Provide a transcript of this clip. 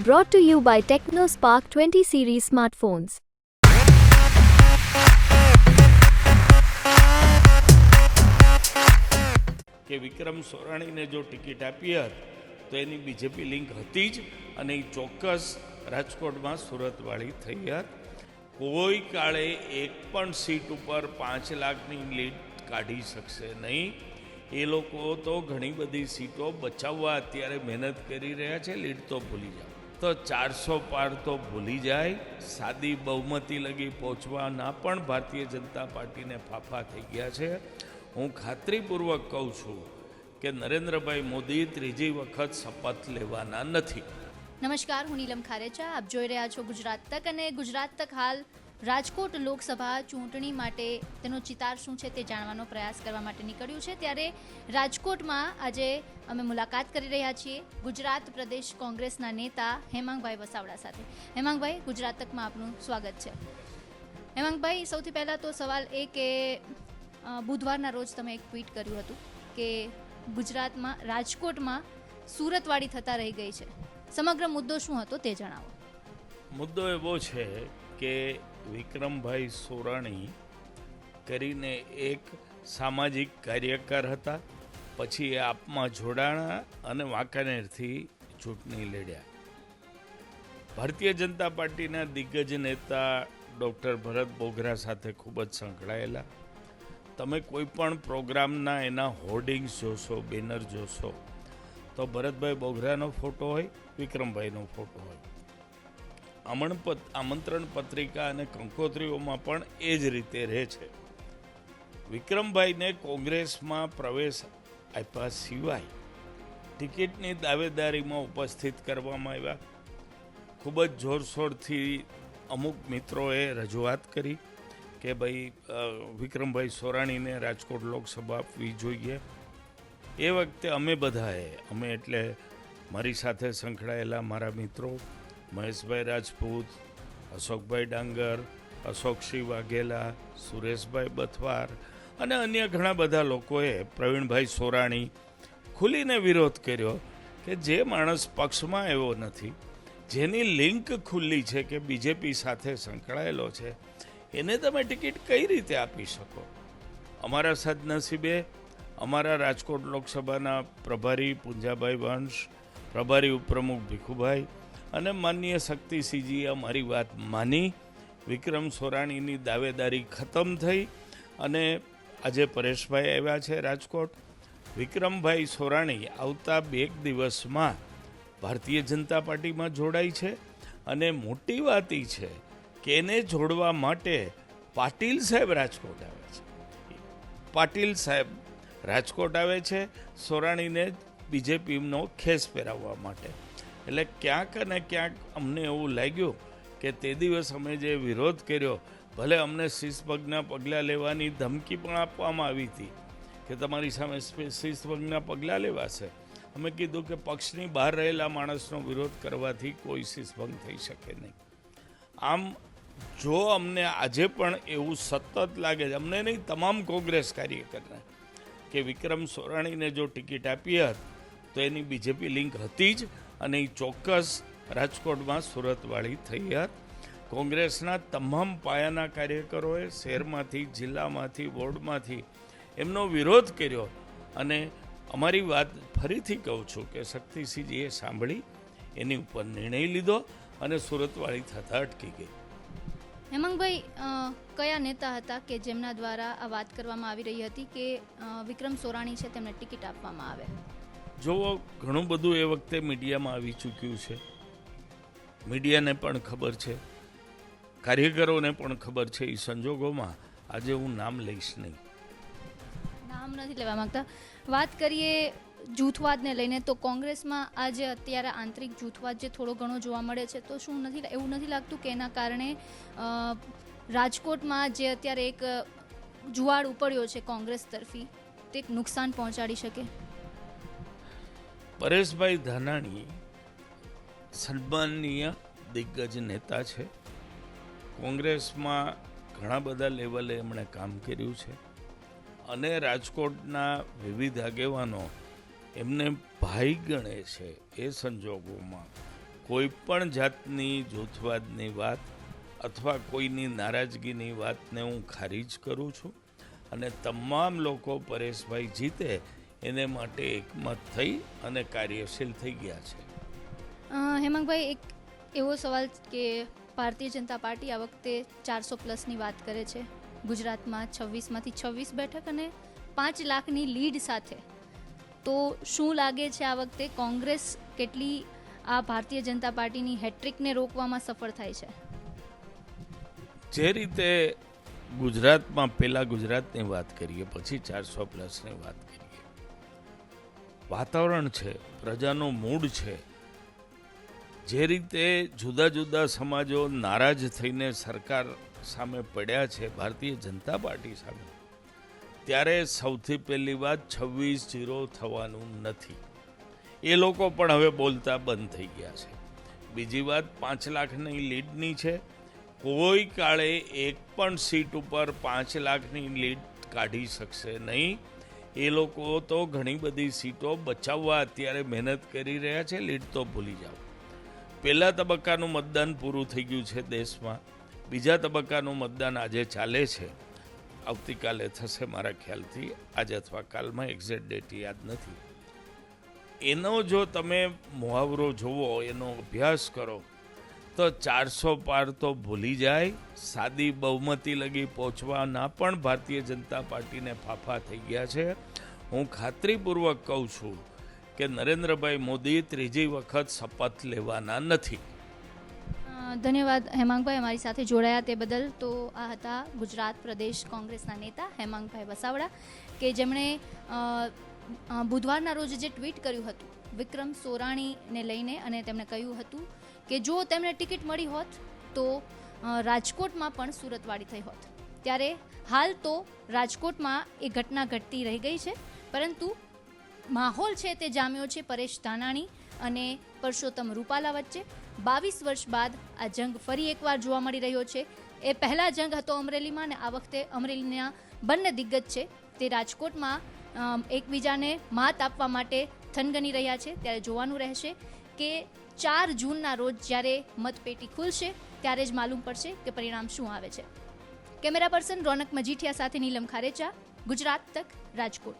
Brought to you by TechnoSpark 20 series smartphones. કે વિક્રમ સોરાણીને જો ticket આપી હોત તો એની બીજેપી લિંક હતી જ અને એ ચોક્કસ રાજકોટમાં સુરતવાળી થઈ હોત. કોઈ કાળે એક પણ સીટ ઉપર 5 લાખની લીડ કાઢી શકશે નહીં. એ લોકો તો ઘણી બધી સીટો બચાવવા અત્યારે મહેનત કરી રહ્યા છે. લીડ તો ભૂલી જાઓ, તો 400 પાર તો ભૂલી જાય. સાદી બહુમતી લગી પહોંચવાના પણ ભારતીય જનતા પાર્ટીને ફાફા થઈ ગયા છે. હું ખાતરીપૂર્વક કહું છું કે નરેન્દ્રભાઈ મોદી ત્રીજી વખત શપથ લેવાના નથી. નમસ્કાર, હું નીલમ ખારેચા. આપ જોઈ રહ્યા છો ગુજરાત તક, અને ગુજરાત તક હાલ રાજકોટ લોકસભા ચૂંટણી માટે તેનો ચિતાર શું છે તે જાણવાનો પ્રયાસ કરવા માટે નીકળ્યું છે. ત્યારે રાજકોટમાં આજે અમે મુલાકાત કરી રહ્યા છીએ ગુજરાત પ્રદેશ કોંગ્રેસના નેતા હેમાંગભાઈ વસાવડા સાથે. હેમાંગભાઈ, ગુજરાત તકમાં આપનું સ્વાગત છે. હેમાંગભાઈ, સૌથી પહેલાં તો સવાલ એ કે બુધવારના રોજ તમે એક ટ્વીટ કર્યું હતું કે ગુજરાતમાં રાજકોટમાં સુરતવાળી થતા રહી ગઈ છે. સમગ્ર મુદ્દો શું હતો તે જણાવો. મુદ્દો એવો છે કે વિક્રમભાઈ સોરાણી કરીને એક સામાજિક કાર્યકર હતા. પછી એ આપમાં જોડાણા અને વાંકાનેરથી ચૂંટણી લડ્યા. ભારતીય જનતા પાર્ટીના દિગ્ગજ નેતા ડૉક્ટર ભરત બોઘરા સાથે ખૂબ જ સંકળાયેલા. તમે કોઈ પણ પ્રોગ્રામના એના હોર્ડિંગ્સ જોશો, બેનર જોશો, તો ભરતભાઈ બોઘરાનો ફોટો હોય, વિક્રમભાઈનો ફોટો હોય. આમંત્રણ પત્રિકા અને કંકોત્રીઓમાં પણ એ જ રીતે રહે છે. વિક્રમભાઈને કોંગ્રેસમાં પ્રવેશ આપ્યા સિવાય ટિકિટની દાવેદારીમાં ઉપસ્થિત કરવામાં આવ્યા. ખૂબ જ જોરશોરથી અમુક મિત્રોએ રજૂઆત કરી કે ભાઈ વિક્રમભાઈ સોરાણીને રાજકોટ લોકસભા આપવી જોઈએ. એ વખતે અમે એટલે મારી સાથે સંકળાયેલા મારા મિત્રો મહેશભાઈ રાજપૂત, અશોકભાઈ ડાંગર, અશોકસિંહ વાઘેલા, સુરેશભાઈ બથવાર અને અન્ય ઘણા બધા લોકોએ પ્રવીણભાઈ સોરાણી ખુલીને વિરોધ કર્યો કે જે માણસ પક્ષમાં એવો નથી, જેની લિંક ખુલ્લી છે કે બીજેપી સાથે સંકળાયેલો છે, એને તમે ટિકિટ કઈ રીતે આપી શકો? અમારા સદનસીબે અમારા રાજકોટ લોકસભાના પ્રભારી પુંજાભાઈ વંશ, પ્રભારી ઉપપ્રમુખ ભીખુભાઈ અને માનનીય શક્તિસિંહજીએ અમારી વાત માની. વિક્રમ સોરાણીની દાવેદારી ખતમ થઈ અને આજે પરેશભાઈ આવ્યા છે રાજકોટ. વિક્રમભાઈ સોરાણી આવતા 2 દિવસમાં ભારતીય જનતા પાર્ટીમાં જોડાય છે. અને મોટી વાત એ છે કે એને જોડવા માટે પાટીલ સાહેબ રાજકોટ આવે છે. પાટીલ સાહેબ રાજકોટ આવે છે સોરાણીને બીજેપીનો ખેસ પહેરાવવા માટે. એટલે ક્યાંક ને ક્યાંક અમને એવું લાગ્યું કે તે દિવસ અમે જે વિરોધ કર્યો, ભલે અમને શિસ્તભંગના પગલાં લેવાની ધમકી પણ આપવામાં આવી હતી કે તમારી સામે શિસ્તભંગના પગલાં લેવાશે. અમે કીધું કે પક્ષની બહાર રહેલા માણસનો વિરોધ કરવાથી કોઈ શિસ્તભંગ થઈ શકે નહીં. આમ જો અમને આજે પણ એવું સતત લાગે છે, અમને નહીં, તમામ કોંગ્રેસ કાર્યકરને, કે વિક્રમ સોરાણીને જો ટિકિટ આપી હોત તો એની બીજેપી લિંક હતી જ અને એ ચોક્કસ રાજકોટમાં સુરતવાળી થઈ હોત. કોંગ્રેસના તમામ પાયાના કાર્યકરોએ શહેરમાંથી, જિલ્લામાંથી, વોર્ડમાંથી એમનો વિરોધ કર્યો. અને અમારી વાત ફરીથી કહું છું કે શક્તિસિંહજીએ સાંભળી, એની ઉપર નિર્ણય લીધો અને સુરતવાળી થતાં અટકી ગઈ. હેમાંગભાઈ, કયા નેતા હતા કે જેમના દ્વારા આ વાત કરવામાં આવી રહી હતી કે વિક્રમ સોરાણી છે તેમને ટિકિટ આપવામાં આવે? જો ઘણું બધું એ વખતે મીડિયામાં આવી ચૂક્યું છે. મીડિયાને પણ ખબર છે, કાર્યકરોને પણ ખબર છે. એ સંજોગોમાં આજે હું નામ લઈશ નહીં. નામ નથી લેવા માંગતા. વાત કરીએ જૂથવાદને લઈને, તો કોંગ્રેસમાં આજે અત્યારે આંતરિક જૂથવાદ જે થોડો ઘણો જોવા મળે છે, તો શું એવું નથી લાગતું કે એના કારણે રાજકોટમાં જે અત્યારે એક જુવાળ ઉપડ્યો છે કોંગ્રેસ તરફી, તે નુકસાન પહોંચાડી શકે? પરેશભાઈ ધાનાણી સન્માનનીય દિગ્ગજ નેતા છે. કોંગ્રેસમાં ઘણા બધા લેવલે એમણે કામ કર્યું છે અને રાજકોટના વિવિધ આગેવાનો એમને ભાઈ ગણે છે. એ સંજોગોમાં કોઈ પણ જાતની જૂથવાદની વાત અથવા કોઈની નારાજગીની વાતને હું ખારીજ કરું છું અને તમામ લોકો પરેશભાઈ જીતે એને માટે એકમત થઈ અને કાર્યશીલ થઈ ગયા છે। હેમાંગભાઈ, એક એવો સવાલ કે ભારતીય જનતા પાર્ટી આ વખતે 400+ વાત કરે છે, ગુજરાતમાં 26માંથી 26 બેઠક અને 5 લાખની લીડ સાથે, તો શું લાગે છે આ વખતે કોંગ્રેસ કેટલી આ ભારતીય જનતા પાર્ટીની હેટ્રિકને રોકવામાં સફળ થાય છે? જે રીતે ગુજરાતમાં પહેલાં ગુજરાતની વાત કરીએ, પછી 400+ની વાત કરીએ, વાતાવરણ છે, પ્રજાનો મૂડ છે, જે રીતે જુદા જુદા સમાજો નારાજ થઈને સરકાર સામે પડ્યા છે ભારતીય જનતા પાર્ટી સામે, ત્યારે સૌથી પહેલી વાત 26-0 થવાનું નથી, એ લોકો પણ હવે બોલતા બંધ થઈ ગયા છે। બીજી વાત 5 લાખની લીડની છે, કોઈ કાળે એક પણ સીટ ઉપર 5 લાખની લીડ કાઢી શકશે નહીં। એ લોકો તો ઘણી બધી સીટો બચાવવા અત્યારે મહેનત કરી રહ્યા છે, લીડ તો ભૂલી જાઓ। પહેલા તબક્કાનું મતદાન પૂરું થઈ ગયું છે દેશમાં, બીજા તબક્કાનું મતદાન આજે ચાલે છે, આવતીકાલે થશે મારા ખ્યાલથી, આજે અથવા કાલમાં એક્ઝેક્ટ ડેટ યાદ નથી। એનો જો તમે મુહાવરો જુઓ, એનો અભ્યાસ કરો તો 400 પાર તો ભૂલી જાય, સાદી બહુમતી લગી પહોંચવાના પણ ભારતીય જનતા પાર્ટીને ફાફા થઈ ગયા છે। હું ખાતરીપૂર્વક કહું છું કે નરેન્દ્રભાઈ મોદી ત્રીજી વખત શપથ લેવાના નથી। ધન્યવાદ હેમાંગભાઈ, અમારી સાથે જોડાયા તે બદલ। તો આ હતા ગુજરાત પ્રદેશ કોંગ્રેસના નેતા હેમાંગભાઈ વસાવડા, કે જેમણે બુધવારના રોજ જે ટ્વીટ કર્યું હતું વિક્રમ સોરાણીને લઈને, અને તેમણે કહ્યું હતું કે જો તેમને ટિકિટ મળી હોત તો રાજકોટમાં પણ સુરતવાળી થઈ હોત। ત્યારે હાલ તો રાજકોટમાં એ ઘટના ઘટતી રહી ગઈ છે, પરંતુ માહોલ છે તે જામ્યો છે પરેશ ધાનાણી અને પરસોત્તમ રૂપાલા વચ્ચે। 22 વર્ષ બાદ આ જંગ ફરી એકવાર જોવા મળી રહ્યો છે। એ પહેલા જંગ હતો અમરેલીમાં, અને આ વખતે અમરેલીના બંને દિગ્ગજ છે તે રાજકોટમાં એકબીજાને માત આપવા માટે થનગની રહ્યા છે। ત્યારે જોવાનું રહેશે કે 4 જૂનના રોજ જ્યારે મતપેટી ખુલશે ત્યારે જ માલુમ પડશે કે પરિણામ શું આવે છે। કેમેરા પર્સન રોનક મજીઠિયા સાથે નીલમ ખારેચા, ગુજરાત તક, રાજકોટ।